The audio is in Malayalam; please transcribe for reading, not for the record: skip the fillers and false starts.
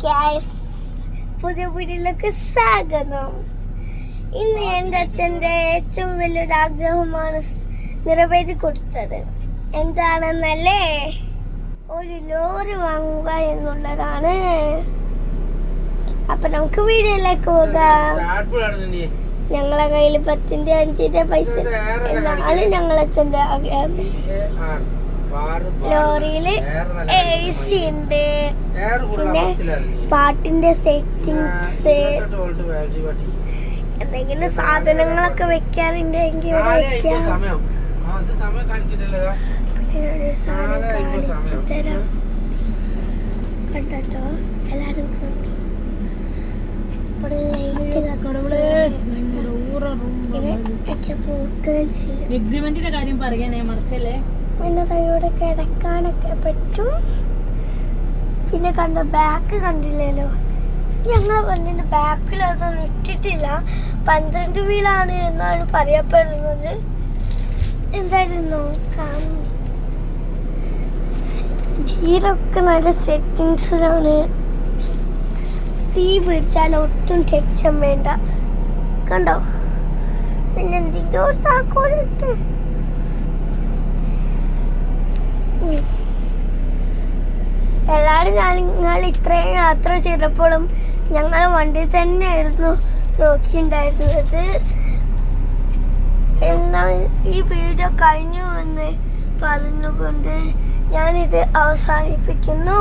ഗൈസ്, പുതിയ വീട്ടിലേക്ക് സ്വാഗതം. ഇന്ന് എൻ്റെ അച്ഛൻ്റെ ഏറ്റവും വലിയൊരു ആഗ്രഹമാണ് നിറവേറ്റി കൊടുത്തത്. എന്താണെന്നല്ലേ? ഒരു ലോറി വാങ്ങുക എന്നുള്ളതാണ്. അപ്പൊ നമുക്ക് വീഡിയോയിലേക്ക് പോകാം. ഞങ്ങളെ കയ്യിൽ 10ന്റെ 5ന്റെ പൈസ എന്നാലും ഞങ്ങൾ അച്ഛൻ്റെ ആഗ്രഹം. ലോറിയില് AC ഉണ്ട്, പിന്നെ പാട്ടിന്റെ സെറ്റിങ്സ്, എന്തെങ്കിലും സാധനങ്ങളൊക്കെ വെക്കാനുണ്ടെങ്കിൽ ഇവിടെ വെക്കാം. ഞാനൊരു സാധനം കാണിച്ചു തരാം. കണ്ടോ, എല്ലാരും കണ്ടു. ഇവിടെ ലൈറ്റ് എഗ്രിമെന്റിന്റെ കാര്യം പറയാനേ മറക്കല്ലേ. പിന്നെ ഇവിടെ കിടക്കാനൊക്കെ പറ്റും. പിന്നെ കണ്ട ബാക്ക് കണ്ടില്ലല്ലോ, ഞങ്ങൾ വണ്ടിന്റെ ബാക്കിൽ അതൊന്നും ഇട്ടിട്ടില്ല. 12 വീലാണ് എന്നാണ് പറയപ്പെടുന്നത്. എന്തായാലും നോക്കാം. ഗിയറൊക്കെ നല്ല സെറ്റിങ്സിലാണ്. തീ പിടിച്ചാൽ ഒട്ടും ടെൻഷൻ വേണ്ട. കണ്ടോ, പിന്നെ എന്തിൻ്റെ ഒരു താക്കോലിട്ട്. എല്ലാവരും ഞങ്ങൾ ഇത്രയും യാത്ര ചെയ്തപ്പോഴും ഞങ്ങൾ വണ്ടി തന്നെയായിരുന്നു നോക്കിയിട്ടുണ്ടായിരുന്നത്. എന്നാൽ ഈ വീഡിയോ കഴിഞ്ഞു എന്ന് പറഞ്ഞുകൊണ്ട് ഞാനിത് അവസാനിപ്പിക്കുന്നു.